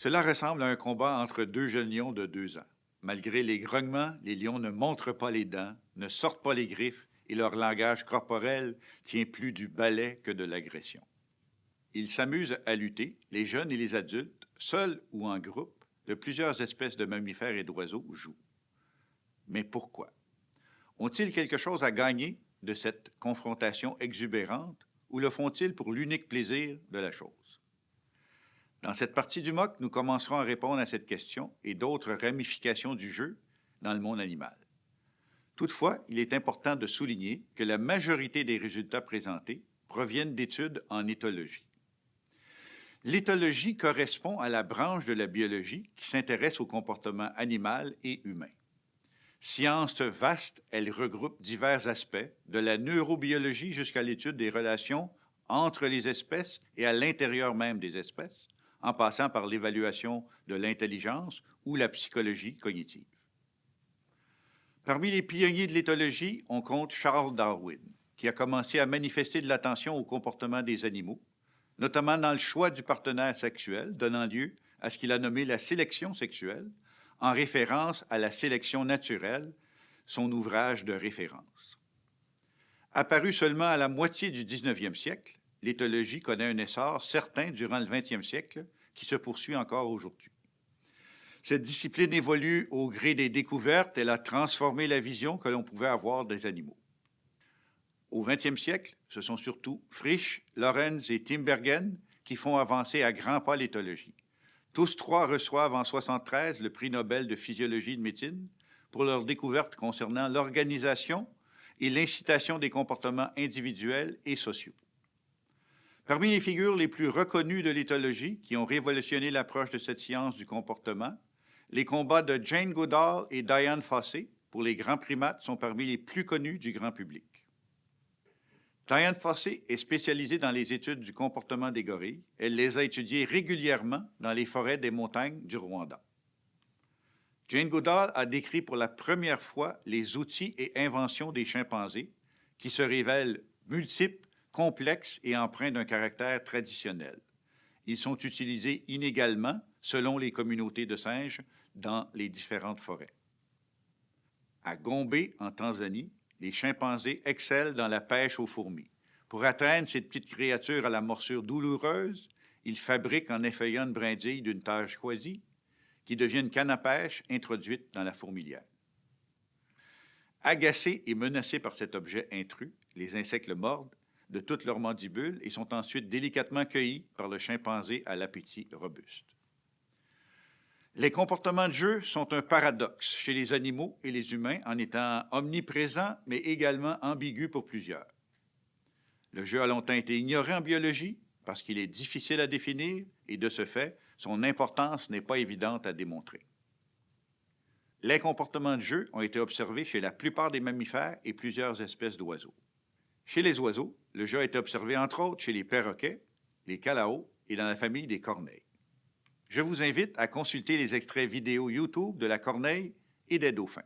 Cela ressemble à un combat entre deux jeunes lions de 2 ans. Malgré les grognements, les lions ne montrent pas les dents, ne sortent pas les griffes et leur langage corporel tient plus du balai que de l'agression. Ils s'amusent à lutter, les jeunes et les adultes, seuls ou en groupe, de plusieurs espèces de mammifères et d'oiseaux jouent. Mais pourquoi? Ont-ils quelque chose à gagner de cette confrontation exubérante ou le font-ils pour l'unique plaisir de la chose? Dans cette partie du MOC, nous commencerons à répondre à cette question et d'autres ramifications du jeu dans le monde animal. Toutefois, il est important de souligner que la majorité des résultats présentés proviennent d'études en éthologie. L'éthologie correspond à la branche de la biologie qui s'intéresse au comportement animal et humain. Science vaste, elle regroupe divers aspects, de la neurobiologie jusqu'à l'étude des relations entre les espèces et à l'intérieur même des espèces, en passant par l'évaluation de l'intelligence ou la psychologie cognitive. Parmi les pionniers de l'éthologie, on compte Charles Darwin, qui a commencé à manifester de l'attention au comportement des animaux, notamment dans le choix du partenaire sexuel, donnant lieu à ce qu'il a nommé la sélection sexuelle, en référence à la sélection naturelle, son ouvrage de référence. Apparu seulement à la moitié du 19e siècle, l'éthologie connaît un essor certain durant le 20e siècle qui se poursuit encore aujourd'hui. Cette discipline évolue au gré des découvertes, elle a transformé la vision que l'on pouvait avoir des animaux. Au 20e siècle, ce sont surtout Frisch, Lorenz et Tinbergen qui font avancer à grands pas l'éthologie. Tous trois reçoivent en 1973 le prix Nobel de physiologie et de médecine pour leurs découvertes concernant l'organisation et l'incitation des comportements individuels et sociaux. Parmi les figures les plus reconnues de l'éthologie qui ont révolutionné l'approche de cette science du comportement, les combats de Jane Goodall et Dian Fossey pour les grands primates sont parmi les plus connus du grand public. Dian Fossey est spécialisée dans les études du comportement des gorilles. Elle les a étudiés régulièrement dans les forêts des montagnes du Rwanda. Jane Goodall a décrit pour la première fois les outils et inventions des chimpanzés qui se révèlent multiples, complexes et empreints d'un caractère traditionnel. Ils sont utilisés inégalement selon les communautés de singes dans les différentes forêts. À Gombe, en Tanzanie, les chimpanzés excellent dans la pêche aux fourmis. Pour atteindre ces petites créatures à la morsure douloureuse, ils fabriquent en effeuillant une brindille d'une taille choisie qui devient une canne à pêche introduite dans la fourmilière. Agacés et menacés par cet objet intrus, les insectes le mordent de toutes leurs mandibules et sont ensuite délicatement cueillis par le chimpanzé à l'appétit robuste. Les comportements de jeu sont un paradoxe chez les animaux et les humains en étant omniprésents, mais également ambigus pour plusieurs. Le jeu a longtemps été ignoré en biologie parce qu'il est difficile à définir et de ce fait, son importance n'est pas évidente à démontrer. Les comportements de jeu ont été observés chez la plupart des mammifères et plusieurs espèces d'oiseaux. Chez les oiseaux, le jeu a été observé entre autres chez les perroquets, les calaos et dans la famille des corneilles. Je vous invite à consulter les extraits vidéo YouTube de la corneille et des dauphins.